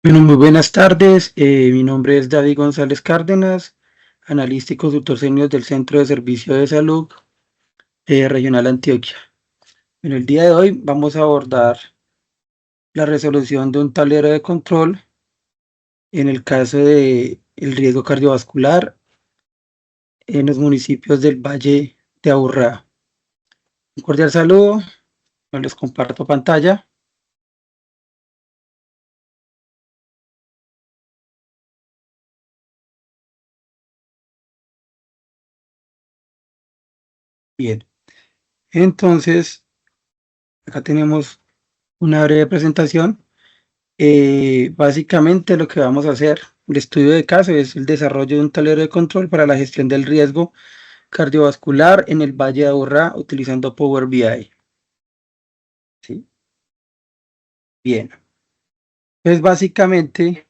Bueno, muy buenas tardes. Mi nombre es David González Cárdenas, analista y consultor senior del Centro de Servicio de Salud Regional Antioquia. En el día de hoy vamos a abordar la resolución de un tablero de control en el caso de el riesgo cardiovascular en los municipios del Valle de Aburrá. Un cordial saludo, les comparto pantalla. Bien, entonces acá tenemos una breve presentación. Básicamente lo que vamos a hacer, el estudio de caso es el desarrollo de un tablero de control para la gestión del riesgo cardiovascular en el Valle de Aburrá utilizando Power BI. ¿Sí? Bien, pues básicamente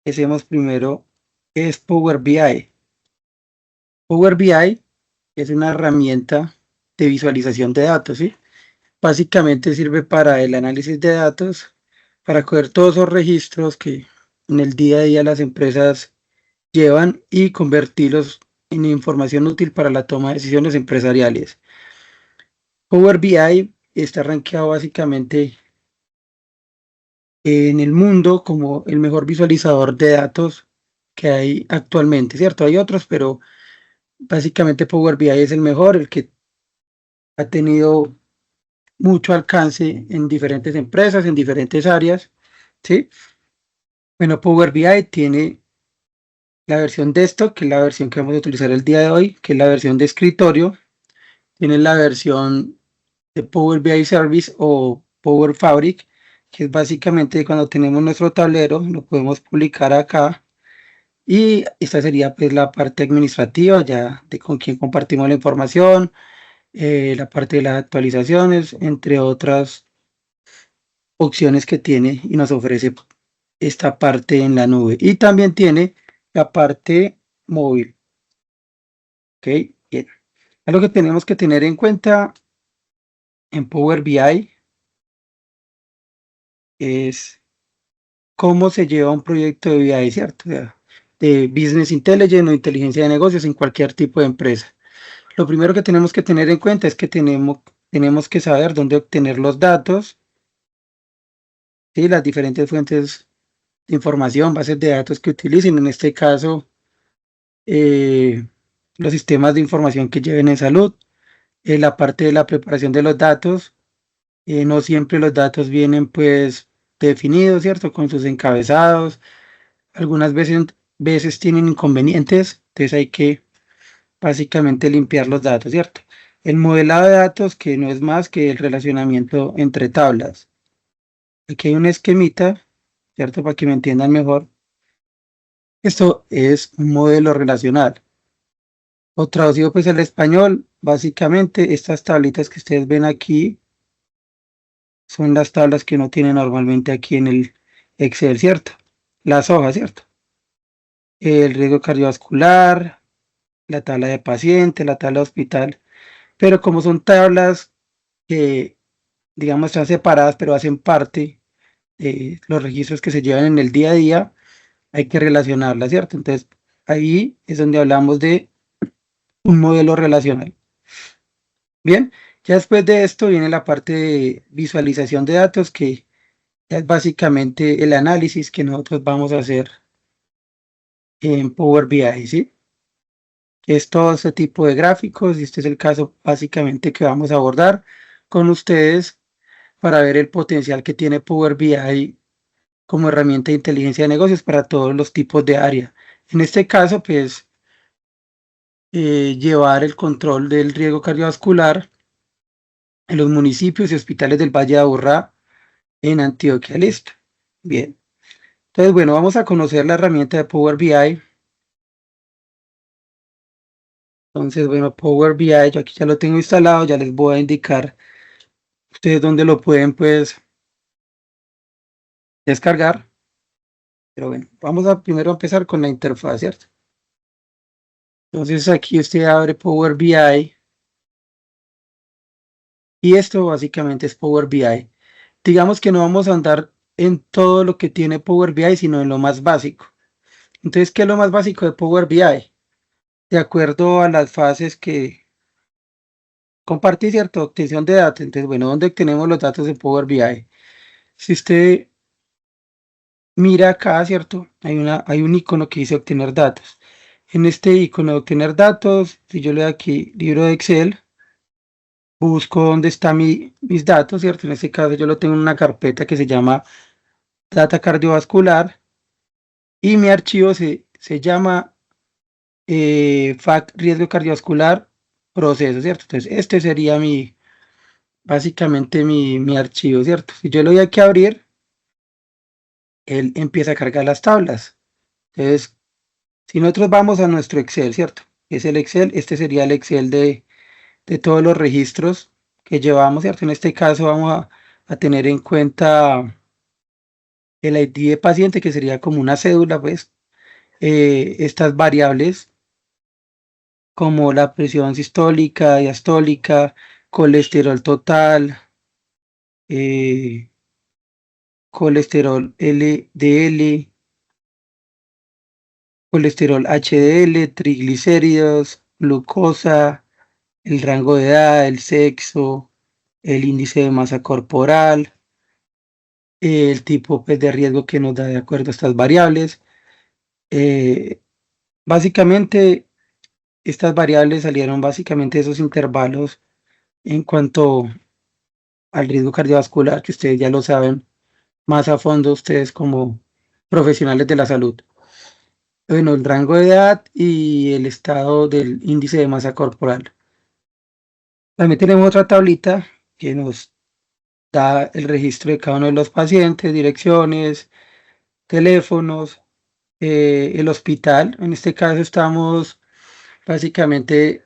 hacemos primero qué es Power BI. Power BI es una herramienta de visualización de datos, ¿sí? Básicamente sirve para el análisis de datos, para coger todos esos registros que en el día a día las empresas llevan y convertirlos en información útil para la toma de decisiones empresariales. Power BI está rankeado básicamente en el mundo como el mejor visualizador de datos que hay actualmente, ¿cierto? Hay otros, pero básicamente Power BI es el mejor, el que ha tenido mucho alcance en diferentes empresas, en diferentes áreas, ¿sí? Bueno, Power BI tiene la versión desktop, que es la versión que vamos a utilizar el día de hoy, que es la versión de escritorio. Tiene la versión de Power BI Service o Power Fabric, que es básicamente cuando tenemos nuestro tablero, lo podemos publicar acá. Y esta sería pues la parte administrativa, ya de con quién compartimos la información, la parte de las actualizaciones, entre otras opciones que tiene y nos ofrece esta parte en la nube. Y también tiene la parte móvil. Ok, bien. Algo que tenemos que tener en cuenta en Power BI es cómo se lleva un proyecto de BI, ¿cierto? O sea, de Business Intelligence o inteligencia de negocios en cualquier tipo de empresa. Lo primero que tenemos que tener en cuenta es que tenemos que saber dónde obtener los datos, ¿sí? Las diferentes fuentes de información, bases de datos que utilicen, en este caso, eh, los sistemas de información que lleven en salud, la parte de la preparación de los datos, no siempre los datos vienen pues definidos, ¿cierto? Con sus encabezados, algunas veces tienen inconvenientes, entonces hay que básicamente limpiar los datos, ¿cierto? El modelado de datos, que no es más que el relacionamiento entre tablas. Aquí hay un esquemita, ¿cierto? Para que me entiendan mejor. Esto es un modelo relacional. O traducido pues al español, básicamente estas tablitas que ustedes ven aquí son las tablas que uno tiene normalmente aquí en el Excel, ¿cierto? Las hojas, ¿cierto? El riesgo cardiovascular, la tabla de paciente, la tabla de hospital. Pero como son tablas que, digamos, están separadas, pero hacen parte de los registros que se llevan en el día a día, hay que relacionarlas, ¿cierto? Entonces, ahí es donde hablamos de un modelo relacional. Bien, ya después de esto viene la parte de visualización de datos, que es básicamente el análisis que nosotros vamos a hacer en Power BI, ¿sí? Es todo este tipo de gráficos y este es el caso básicamente que vamos a abordar con ustedes para ver el potencial que tiene Power BI como herramienta de inteligencia de negocios para todos los tipos de área. En este caso, pues, llevar el control del riesgo cardiovascular en los municipios y hospitales del Valle de Aburrá en Antioquia. Listo. Bien. Entonces, bueno, vamos a conocer la herramienta de Power BI. Entonces, bueno, Power BI, yo aquí ya lo tengo instalado, ya les voy a indicar ustedes dónde lo pueden, pues, descargar. Pero bueno, vamos a primero empezar con la interfaz, ¿cierto? Entonces, aquí usted abre Power BI y esto básicamente es Power BI. Digamos que no vamos a andar en todo lo que tiene Power BI, sino en lo más básico. Entonces, ¿qué es lo más básico de Power BI? De acuerdo a las fases que compartí, ¿cierto? Obtención de datos. Entonces, bueno, ¿dónde obtenemos los datos de Power BI? Si usted mira acá, ¿cierto? Hay un icono que dice obtener datos. En este icono de obtener datos, si yo le doy aquí libro de Excel, busco dónde están mis datos, ¿cierto? En este caso yo lo tengo en una carpeta que se llama data cardiovascular y mi archivo se llama FAC riesgo cardiovascular proceso, ¿cierto? Entonces este sería básicamente mi archivo, ¿cierto? Si yo lo doy aquí a abrir, él empieza a cargar las tablas. Entonces, si nosotros vamos a nuestro Excel, ¿cierto? Es el Excel, este sería el Excel de todos los registros que llevamos, ¿cierto? En este caso vamos a tener en cuenta el ID de paciente, que sería como una cédula, pues, estas variables como la presión sistólica, diastólica, colesterol total, eh, colesterol LDL, colesterol HDL, triglicéridos, glucosa, el rango de edad, el sexo, el índice de masa corporal, el tipo pues, de riesgo que nos da de acuerdo a estas variables. Eh, Básicamente, estas variables salieron básicamente de esos intervalos en cuanto al riesgo cardiovascular, que ustedes ya lo saben más a fondo ustedes como profesionales de la salud. Bueno, el rango de edad y el estado del índice de masa corporal. También tenemos otra tablita que nos da el registro de cada uno de los pacientes, direcciones, teléfonos, el hospital. En este caso estamos básicamente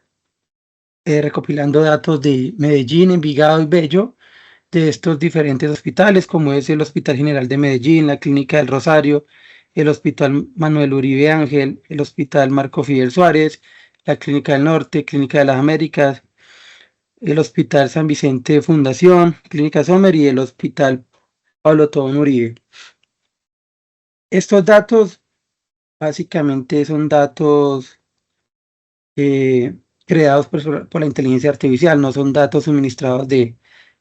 recopilando datos de Medellín, Envigado y Bello, de estos diferentes hospitales, como es el Hospital General de Medellín, la Clínica del Rosario, el Hospital Manuel Uribe Ángel, el Hospital Marco Fidel Suárez, la Clínica del Norte, Clínica de las Américas, el Hospital San Vicente Fundación, Clínica Sommer y el Hospital Pablo Tobón Uribe. Estos datos básicamente son datos eh, creados por la inteligencia artificial, no son datos suministrados de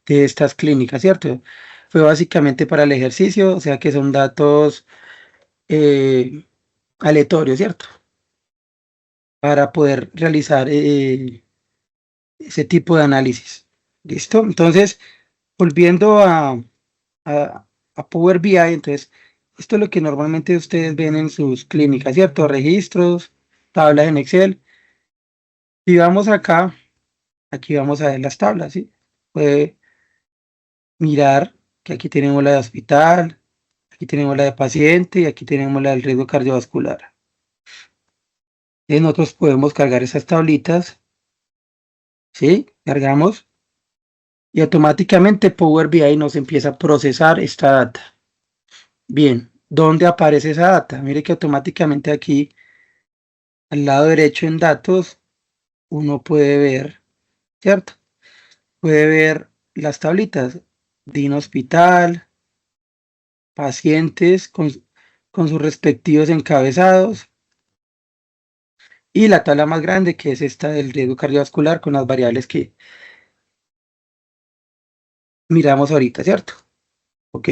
estas clínicas, ¿cierto? Fue básicamente para el ejercicio, o sea que son datos eh, aleatorios, ¿cierto? Para poder realizar ese tipo de análisis. ¿Listo? Entonces, volviendo a Power BI, entonces, esto es lo que normalmente ustedes ven en sus clínicas, ¿cierto? Registros, tablas en Excel. Si vamos acá, aquí vamos a ver las tablas, ¿sí? Puede mirar que aquí tenemos la de hospital, aquí tenemos la de paciente y aquí tenemos la del riesgo cardiovascular. Y nosotros podemos cargar esas tablitas, ¿sí? Cargamos y automáticamente Power BI nos empieza a procesar esta data. Bien, ¿dónde aparece esa data? Mire que automáticamente aquí al lado derecho en datos uno puede ver, ¿cierto? Puede ver las tablitas, DIN hospital, pacientes con sus respectivos encabezados y la tabla más grande que es esta del riesgo cardiovascular con las variables que miramos ahorita, ¿cierto? Ok,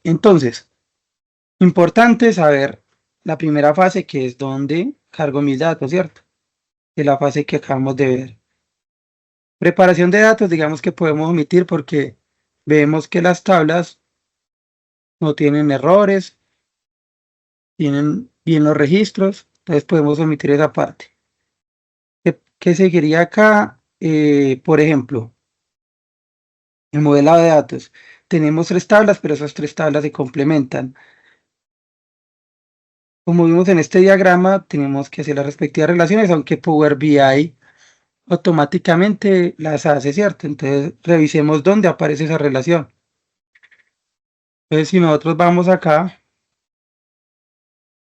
entonces, importante saber la primera fase que es donde cargo mis datos, ¿cierto? Que es la fase que acabamos de ver. Preparación de datos, digamos que podemos omitir porque vemos que las tablas no tienen errores, tienen bien los registros, entonces podemos omitir esa parte. ¿Qué seguiría acá? Por ejemplo, el modelado de datos. Tenemos tres tablas, pero esas tres tablas se complementan. Como vimos en este diagrama, tenemos que hacer las respectivas relaciones, aunque Power BI automáticamente las hace, ¿cierto? Entonces, revisemos dónde aparece esa relación. Entonces, si nosotros vamos acá,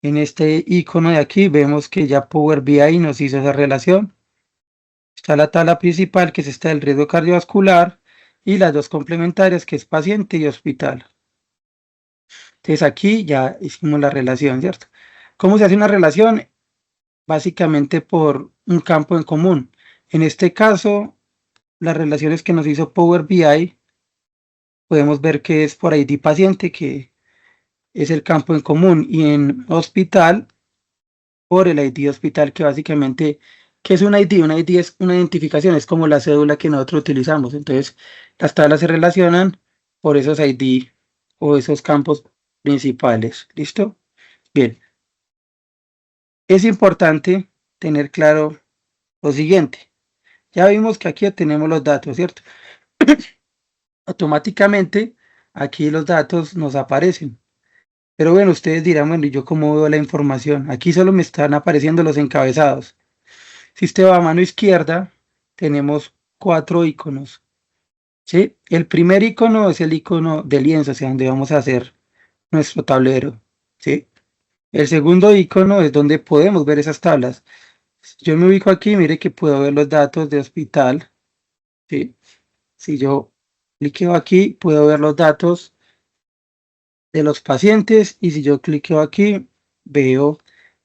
en este icono de aquí, vemos que ya Power BI nos hizo esa relación. Está la tabla principal, que es esta del riesgo cardiovascular, y las dos complementarias, que es paciente y hospital. Entonces aquí ya hicimos la relación, ¿cierto? ¿Cómo se hace una relación? Básicamente por un campo en común. En este caso, las relaciones que nos hizo Power BI, podemos ver que es por ID paciente, que es el campo en común, y en hospital, por el ID hospital, que básicamente, ¿qué es un ID? Un ID es una identificación, es como la cédula que nosotros utilizamos. Entonces, las tablas se relacionan por esos ID o esos campos principales. ¿Listo? Bien, es importante tener claro lo siguiente. Ya vimos que aquí tenemos los datos, ¿cierto? Automáticamente aquí los datos nos aparecen. Pero bueno, ustedes dirán, bueno, ¿y yo cómo veo la información? Aquí solo me están apareciendo los encabezados. Si usted va a mano izquierda, tenemos cuatro iconos, ¿sí? El primer icono es el icono de lienzo, o sea, donde vamos a hacer nuestro tablero, ¿sí? El segundo icono es donde podemos ver esas tablas. Si yo me ubico aquí, mire que puedo ver los datos de hospital, ¿sí? Si yo cliqueo aquí, puedo ver los datos de los pacientes y si yo cliqueo aquí, veo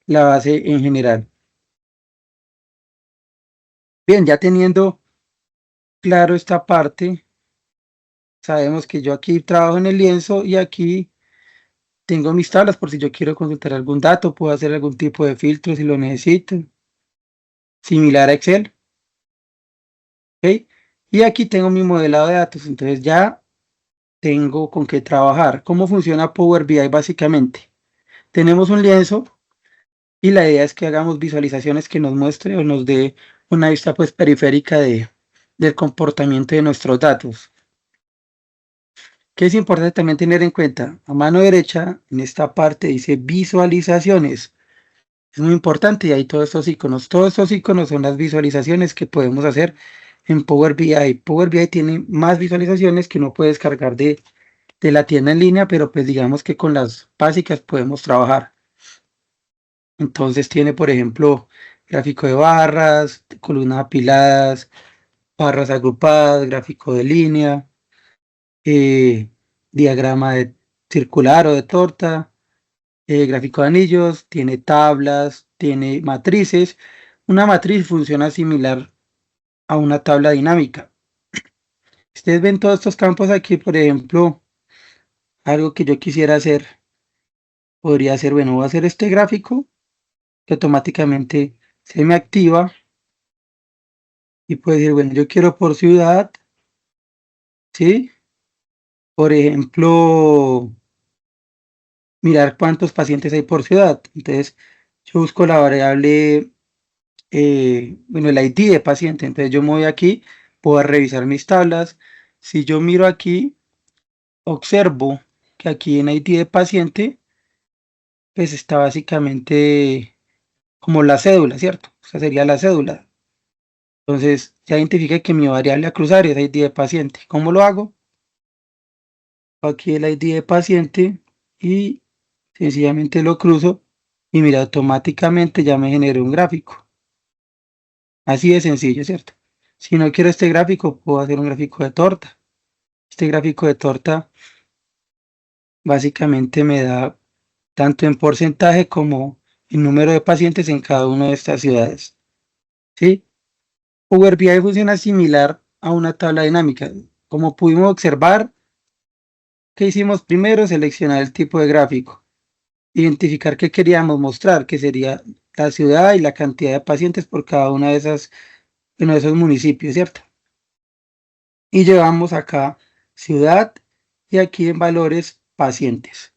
la base en general. Bien, ya teniendo claro esta parte, sabemos que yo aquí trabajo en el lienzo y aquí tengo mis tablas por si yo quiero consultar algún dato, puedo hacer algún tipo de filtro si lo necesito, similar a Excel, ¿ok? Y aquí tengo mi modelado de datos, entonces ya tengo con qué trabajar. ¿Cómo funciona Power BI básicamente? Tenemos un lienzo y la idea es que hagamos visualizaciones que nos muestre o nos dé una vista pues periférica del comportamiento de nuestros datos. Que es importante también tener en cuenta, a mano derecha, en esta parte dice visualizaciones. Es muy importante y hay todos estos iconos. Todos estos iconos son las visualizaciones que podemos hacer en Power BI. Power BI tiene más visualizaciones que uno puede descargar de la tienda en línea, pero pues digamos que con las básicas podemos trabajar. Entonces tiene, por ejemplo, gráfico de barras, columnas apiladas, barras agrupadas, gráfico de línea, eh, diagrama de circular o de torta, gráfico de anillos, tiene tablas, tiene matrices. Una matriz funciona similar a una tabla dinámica. Ustedes ven todos estos campos aquí, por ejemplo, algo que yo quisiera hacer, podría ser, bueno, voy a hacer este gráfico que automáticamente se me activa y puede decir, bueno, yo quiero por ciudad, ¿sí? Por ejemplo, mirar cuántos pacientes hay por ciudad. Entonces, yo busco la variable, bueno, el ID de paciente. Entonces, yo me voy aquí, puedo revisar mis tablas. Si yo miro aquí, observo que aquí en ID de paciente, pues está básicamente como la cédula, ¿cierto? Esa sería la cédula. Entonces, ya identifique que mi variable a cruzar es ID de paciente. ¿Cómo lo hago? Aquí el ID de paciente y sencillamente lo cruzo y mira, automáticamente ya me generó un gráfico. Así de sencillo, ¿cierto? Si no quiero este gráfico, puedo hacer un gráfico de torta. Este gráfico de torta básicamente me da tanto en porcentaje como el número de pacientes en cada una de estas ciudades. ¿Sí? Power BI funciona similar a una tabla dinámica. Como pudimos observar, ¿qué hicimos primero? Seleccionar el tipo de gráfico. Identificar qué queríamos mostrar, que sería la ciudad y la cantidad de pacientes por cada una de esas, uno de esos municipios, ¿cierto? Y llevamos acá ciudad y aquí en valores pacientes.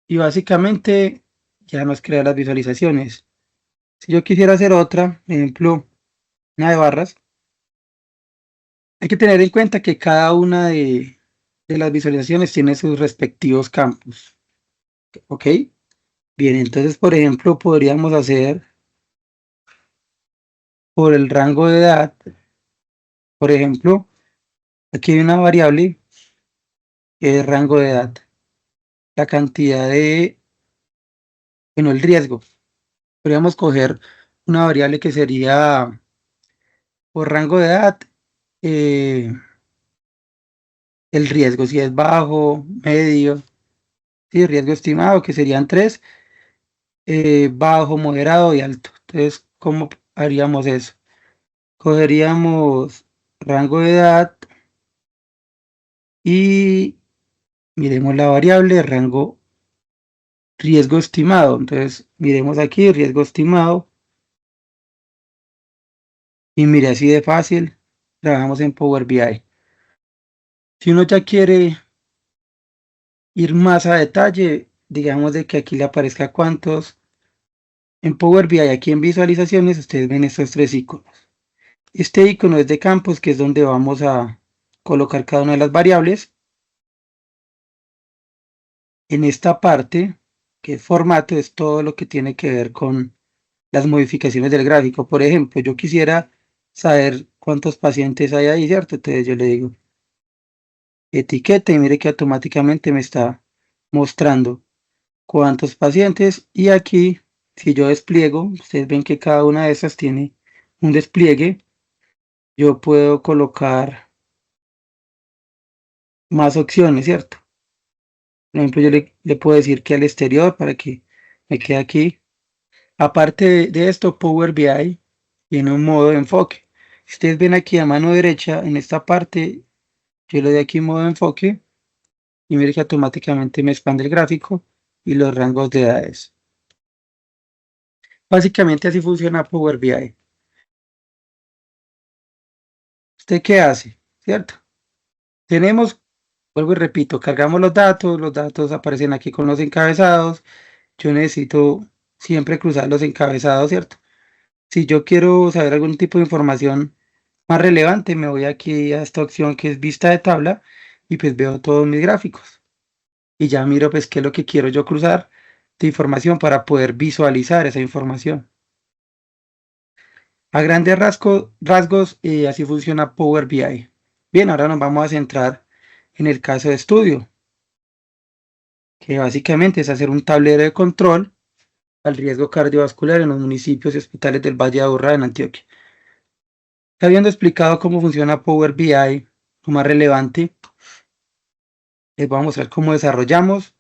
Y básicamente ya nos crea las visualizaciones. Si yo quisiera hacer otra, ejemplo, una de barras, hay que tener en cuenta que cada una de las visualizaciones tiene sus respectivos campos. ¿Ok? Bien, entonces, por ejemplo, podríamos hacer por el rango de edad, por ejemplo, aquí hay una variable que es rango de edad, la cantidad de, bueno, el riesgo. Podríamos coger una variable que sería por rango de edad, eh, el riesgo, si es bajo, medio, ¿sí? Riesgo estimado, que serían tres, bajo, moderado y alto. Entonces, ¿cómo haríamos eso? Cogeríamos rango de edad y miremos la variable rango riesgo estimado. Entonces, miremos aquí riesgo estimado y mire así de fácil, trabajamos en Power BI. Si uno ya quiere ir más a detalle, digamos de que aquí le aparezca cuántos. En Power BI, aquí en visualizaciones, ustedes ven estos tres iconos. Este icono es de campos, que es donde vamos a colocar cada una de las variables. En esta parte, que es formato, es todo lo que tiene que ver con las modificaciones del gráfico. Por ejemplo, yo quisiera saber cuántos pacientes hay ahí, ¿cierto? Entonces yo le digo etiqueta y mire que automáticamente me está mostrando cuántos pacientes. Y aquí, si yo despliego, ustedes ven que cada una de esas tiene un despliegue. Yo puedo colocar más opciones, ¿cierto? Por ejemplo, yo le puedo decir que al exterior para que me quede aquí. Aparte de esto, Power BI tiene un modo de enfoque. Si ustedes ven aquí a mano derecha, en esta parte, yo le doy aquí modo de enfoque y mire que automáticamente me expande el gráfico y los rangos de edades. Básicamente así funciona Power BI. ¿Usted qué hace? ¿Cierto? Tenemos, vuelvo y repito, cargamos los datos aparecen aquí con los encabezados. Yo necesito siempre cruzar los encabezados, ¿cierto? Si yo quiero saber algún tipo de información más relevante, me voy aquí a esta opción que es vista de tabla y pues veo todos mis gráficos. Y ya miro pues qué es lo que quiero yo cruzar de información para poder visualizar esa información. A grandes rasgos, así funciona Power BI. Bien, ahora nos vamos a centrar en el caso de estudio, que básicamente es hacer un tablero de control al riesgo cardiovascular en los municipios y hospitales del Valle de Aburrá en Antioquia. Habiendo explicado cómo funciona Power BI, lo más relevante, les voy a mostrar cómo desarrollamos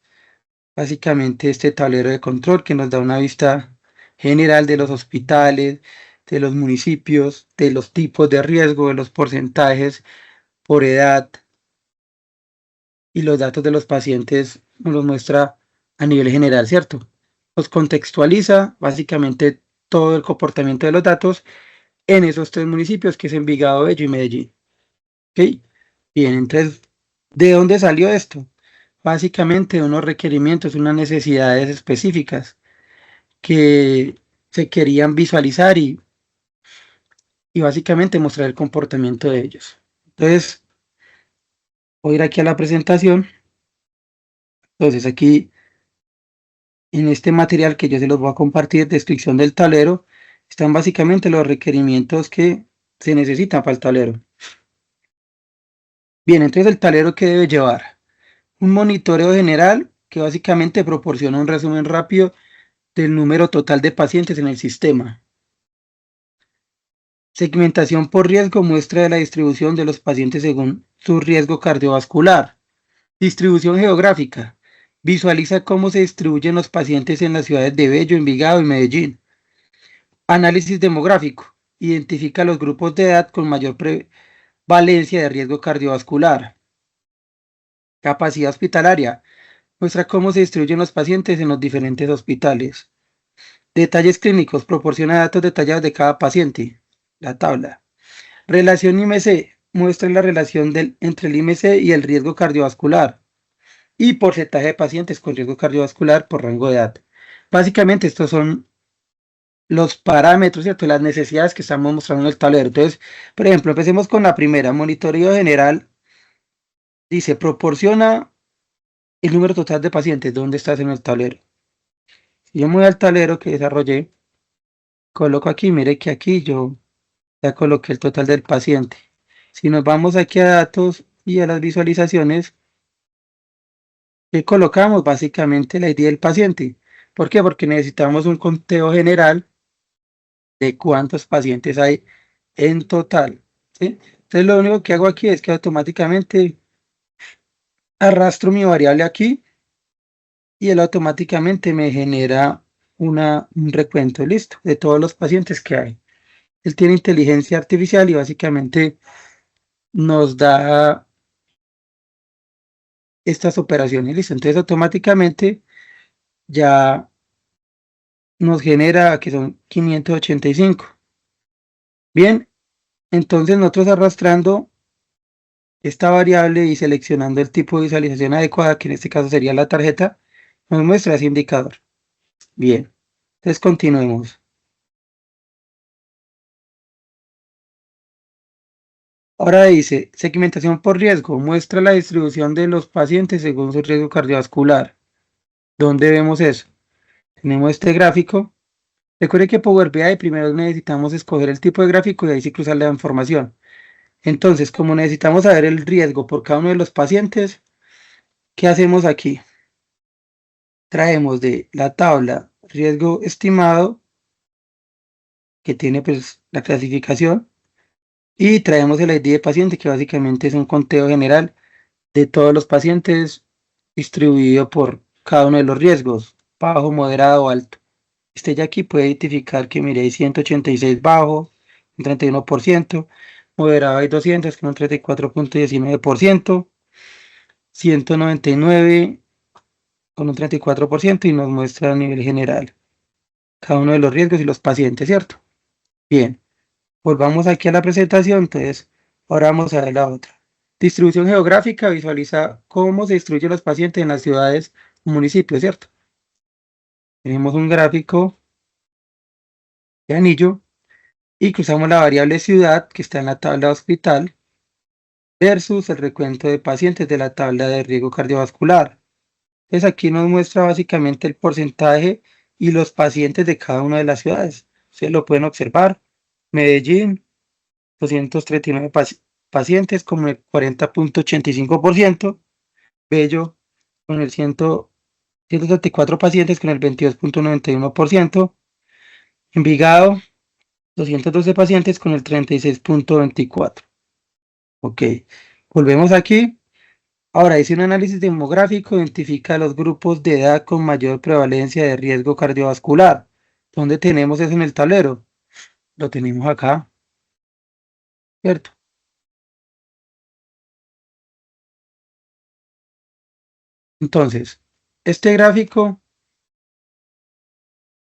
básicamente este tablero de control que nos da una vista general de los hospitales, de los municipios, de los tipos de riesgo, de los porcentajes por edad y los datos de los pacientes nos los muestra a nivel general, ¿cierto? Nos contextualiza básicamente todo el comportamiento de los datos en esos tres municipios que es Envigado, Bello y Medellín. ¿Ok? Bien, entonces, ¿de dónde salió esto? Básicamente unos requerimientos, unas necesidades específicas que se querían visualizar y básicamente mostrar el comportamiento de ellos. Entonces, voy a ir aquí a la presentación. Entonces, aquí en este material que yo se los voy a compartir, descripción del tablero, están básicamente los requerimientos que se necesitan para el tablero. Bien, entonces el tablero que debe llevar un monitoreo general que básicamente proporciona un resumen rápido del número total de pacientes en el sistema. Segmentación por riesgo, muestra de la distribución de los pacientes según su riesgo cardiovascular. Distribución geográfica. Visualiza cómo se distribuyen los pacientes en las ciudades de Bello, Envigado y Medellín. Análisis demográfico. Identifica los grupos de edad con mayor prevalencia de riesgo cardiovascular. Capacidad hospitalaria. Muestra cómo se distribuyen los pacientes en los diferentes hospitales. Detalles clínicos. Proporciona datos detallados de cada paciente. La tabla. Relación IMC. Muestra la relación entre el IMC y el riesgo cardiovascular. Y porcentaje de pacientes con riesgo cardiovascular por rango de edad. Básicamente estos son los parámetros, ¿cierto? Las necesidades que estamos mostrando en el tablero. Entonces, por ejemplo, empecemos con la primera. Monitoreo general. Dice, proporciona el número total de pacientes. ¿Dónde estás en el tablero? Si yo me voy al tablero que desarrollé, coloco aquí, mire que aquí yo ya coloqué el total del paciente. Si nos vamos aquí a datos y a las visualizaciones, ¿qué colocamos? Básicamente la ID del paciente. ¿Por qué? Porque necesitamos un conteo general de cuántos pacientes hay en total, ¿sí? Entonces lo único que hago aquí es que automáticamente arrastro mi variable aquí y él automáticamente me genera un recuento, listo, de todos los pacientes que hay. Él tiene inteligencia artificial y básicamente nos da estas operaciones, listo. Entonces automáticamente ya nos genera que son 585. Bien, entonces nosotros arrastrando esta variable y seleccionando el tipo de visualización adecuada, que en este caso sería la tarjeta, nos muestra ese indicador. Bien, entonces continuemos. Ahora dice, segmentación por riesgo, muestra la distribución de los pacientes según su riesgo cardiovascular. ¿Dónde vemos eso? Tenemos este gráfico. Recuerde que Power BI primero necesitamos escoger el tipo de gráfico y ahí sí cruzar la información. Entonces, como necesitamos saber el riesgo por cada uno de los pacientes, ¿qué hacemos aquí? Traemos de la tabla riesgo estimado, que tiene pues la clasificación, y traemos el ID de paciente, que básicamente es un conteo general de todos los pacientes distribuido por cada uno de los riesgos, bajo, moderado o alto. Usted ya aquí puede identificar que mire hay 186 bajo, un 31%, moderado hay 200 con un 34.19%, 199 con un 34% y nos muestra a nivel general cada uno de los riesgos y los pacientes, ¿cierto? Bien, volvamos aquí a la presentación, entonces ahora vamos a ver la otra. Distribución geográfica visualiza cómo se distribuyen los pacientes en las ciudades o municipios, ¿cierto? Tenemos un gráfico de anillo y cruzamos la variable ciudad que está en la tabla hospital versus el recuento de pacientes de la tabla de riesgo cardiovascular. Entonces aquí nos muestra básicamente el porcentaje y los pacientes de cada una de las ciudades. Ustedes lo pueden observar. Medellín, 239 pacientes con el 40.85%. Bello con el 174 pacientes con el 22.91%. Envigado, 212 pacientes con el 36.24%. Ok, volvemos aquí. Ahora, hice un análisis demográfico, identifica los grupos de edad con mayor prevalencia de riesgo cardiovascular. ¿Dónde tenemos eso en el tablero? Lo tenemos acá, ¿cierto? Entonces, este gráfico,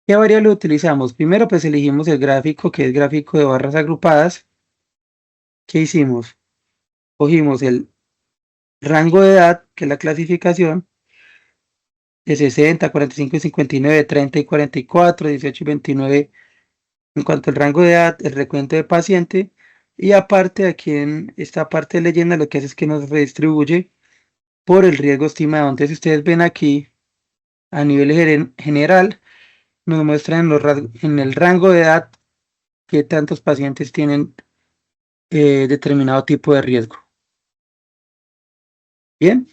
¿qué variable utilizamos? Primero, pues elegimos el gráfico, que es gráfico de barras agrupadas. ¿Qué hicimos? Cogimos el rango de edad, que es la clasificación, de 60, 45 y 59, 30 y 44, 18 y 29. En cuanto al rango de edad, el recuento de paciente, y aparte aquí en esta parte de leyenda lo que hace es que nos redistribuye por el riesgo estimado. Entonces, si ustedes ven aquí a nivel general, nos muestra en el rango de edad que tantos pacientes tienen determinado tipo de riesgo. Bien,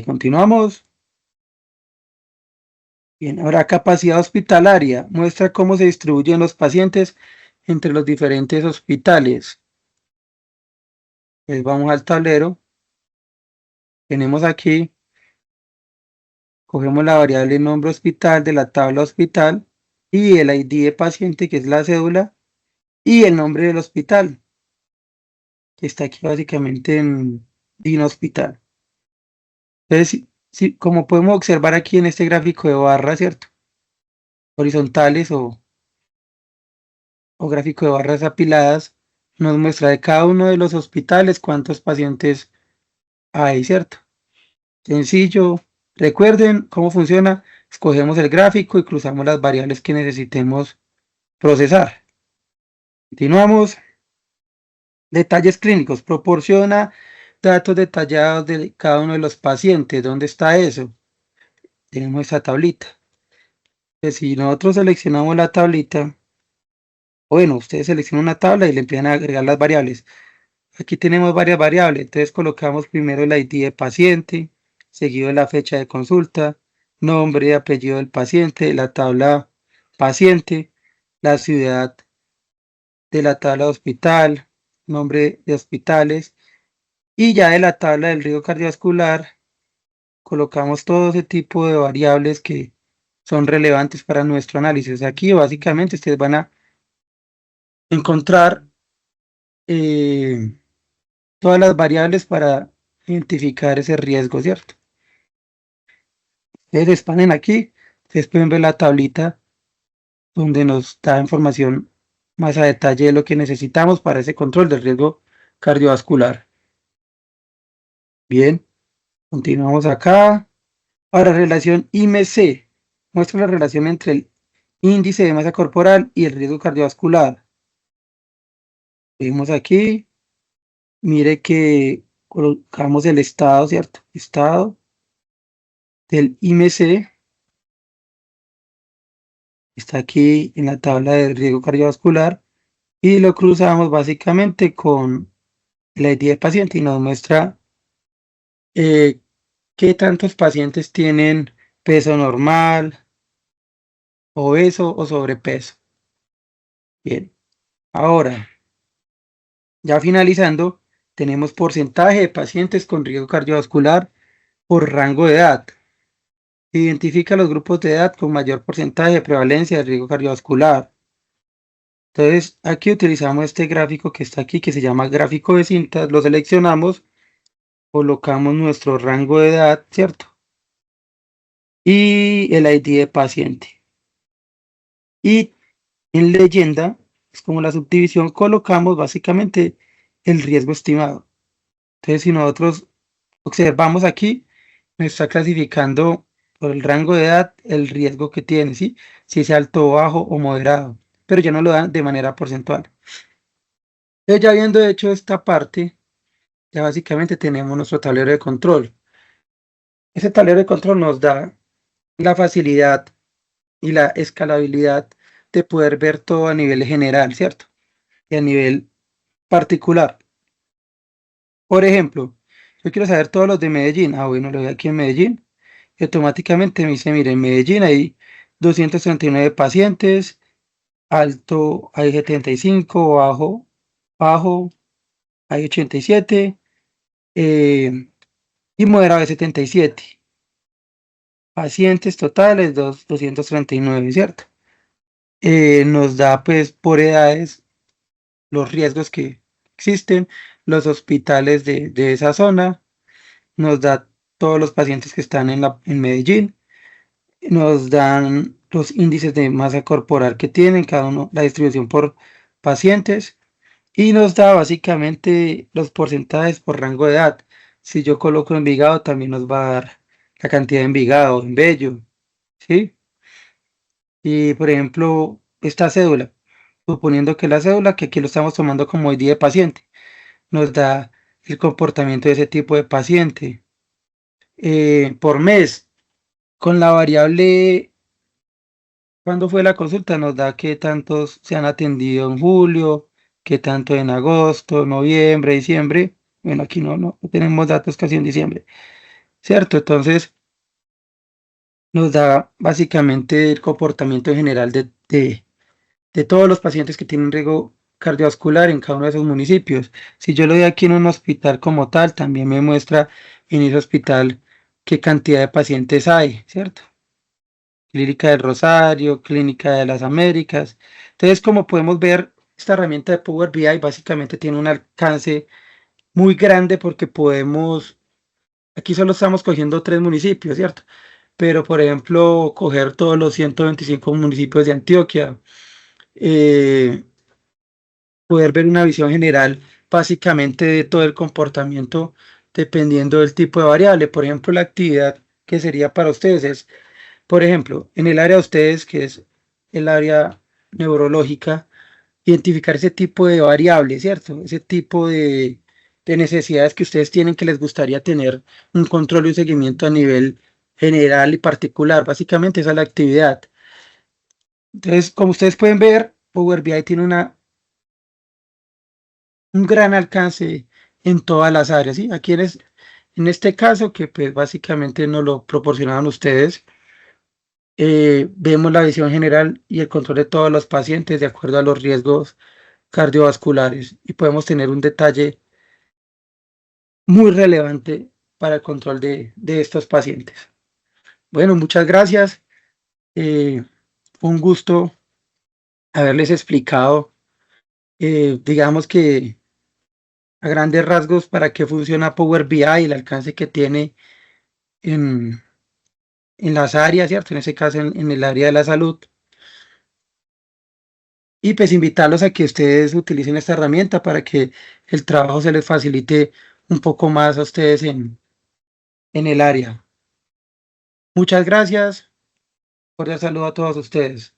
continuamos. Bien, ahora capacidad hospitalaria muestra cómo se distribuyen los pacientes entre los diferentes hospitales. Entonces vamos al tablero, tenemos aquí, cogemos la variable nombre hospital de la tabla hospital y el ID de paciente, que es la cédula, y el nombre del hospital, que está aquí básicamente en Dino Hospital. Entonces, como podemos observar aquí en este gráfico de barras, ¿cierto? Horizontales o gráfico de barras apiladas, nos muestra de cada uno de los hospitales cuántos pacientes hay, ¿cierto? Sencillo. Recuerden cómo funciona. Escogemos el gráfico y cruzamos las variables que necesitemos procesar. Continuamos. Detalles clínicos. Proporciona datos detallados de cada uno de los pacientes. ¿Dónde está eso? Tenemos esa tablita. Pues si nosotros seleccionamos la tablita, bueno, ustedes seleccionan una tabla y le empiezan a agregar las variables. Aquí tenemos varias variables. Entonces colocamos primero el ID de paciente, seguido de la fecha de consulta, nombre y apellido del paciente, la tabla paciente, la ciudad de la tabla de hospital, nombre de hospitales, y ya de la tabla del riesgo cardiovascular colocamos todo ese tipo de variables que son relevantes para nuestro análisis. Aquí básicamente ustedes van a encontrar eh, todas las variables para identificar ese riesgo, ¿cierto? Ustedes expanden aquí, ustedes pueden ver la tablita donde nos da información más a detalle de lo que necesitamos para ese control del riesgo cardiovascular. Bien, continuamos acá. Ahora, relación IMC. Muestra la relación entre el índice de masa corporal y el riesgo cardiovascular. Vemos aquí, mire que colocamos el estado, ¿cierto? Estado del IMC. Está aquí en la tabla de riesgo cardiovascular y lo cruzamos básicamente con la ID del paciente y nos muestra qué tantos pacientes tienen peso normal, obeso o sobrepeso. Bien, ahora, ya finalizando, tenemos porcentaje de pacientes con riesgo cardiovascular por rango de edad. Identifica los grupos de edad con mayor porcentaje de prevalencia de riesgo cardiovascular. Entonces, aquí utilizamos este gráfico que está aquí, que se llama gráfico de cintas, lo seleccionamos, colocamos nuestro rango de edad, ¿cierto? Y el ID de paciente. Y en leyenda, es como la subdivisión, colocamos básicamente el riesgo estimado. Entonces, si nosotros observamos aquí, me está clasificando por el rango de edad el riesgo que tiene, ¿sí? Si es alto, bajo o moderado, pero ya no lo dan de manera porcentual. Entonces, ya habiendo hecho esta parte, ya básicamente tenemos nuestro tablero de control. Ese tablero de control nos da la facilidad y la escalabilidad de poder ver todo a nivel general, ¿cierto? Y a nivel particular. Por ejemplo, yo quiero saber todos los de Medellín. Ah, bueno, lo doy aquí en Medellín. Y automáticamente me dice, mire, en Medellín hay 239 pacientes, alto hay 75, bajo hay 87 y moderado hay 77. Pacientes totales 239, ¿cierto? Nos da pues por edades los riesgos que existen, los hospitales de esa zona, nos da todos los pacientes que están en Medellín, nos dan los índices de masa corporal que tienen cada uno, la distribución por pacientes y nos da básicamente los porcentajes por rango de edad. Si yo coloco Envigado, también nos va a dar la cantidad de Envigado, en Bello, ¿sí? Y por ejemplo, esta cédula, suponiendo que la cédula, que aquí lo estamos tomando como ID de paciente, nos da el comportamiento de ese tipo de paciente. Por mes, con la variable cuándo fue la consulta, nos da qué tantos se han atendido en julio, qué tanto en agosto, noviembre, diciembre. Bueno, aquí no tenemos datos casi en diciembre, ¿cierto? Entonces nos da básicamente el comportamiento general de todos los pacientes que tienen riesgo cardiovascular en cada uno de esos municipios. Si yo lo doy aquí en un hospital como tal, también me muestra en ese hospital qué cantidad de pacientes hay, ¿cierto? Clínica del Rosario, Clínica de las Américas. Entonces, como podemos ver, esta herramienta de Power BI básicamente tiene un alcance muy grande porque podemos, aquí solo estamos cogiendo 3 municipios, ¿cierto? Pero, por ejemplo, coger todos los 125 municipios de Antioquia, eh, poder ver una visión general básicamente de todo el comportamiento dependiendo del tipo de variable. Por ejemplo, la actividad que sería para ustedes es, por ejemplo, en el área de ustedes, que es el área neurológica, identificar ese tipo de variables, ¿cierto? Ese tipo de necesidades que ustedes tienen que les gustaría tener un control y un seguimiento a nivel general y particular. Básicamente esa es la actividad. Entonces, como ustedes pueden ver, Power BI tiene un gran alcance en todas las áreas, ¿sí? Aquí en este caso, que pues básicamente nos lo proporcionaban ustedes, vemos la visión general y el control de todos los pacientes de acuerdo a los riesgos cardiovasculares y podemos tener un detalle muy relevante para el control de estos pacientes. Bueno, muchas gracias. Fue un gusto haberles explicado, digamos que a grandes rasgos para qué funciona Power BI y el alcance que tiene en, en las áreas, ¿cierto? En ese caso, en el área de la salud. Y pues invitarlos a que ustedes utilicen esta herramienta para que el trabajo se les facilite un poco más a ustedes en el área. Muchas gracias. Cordial saludo a todos ustedes.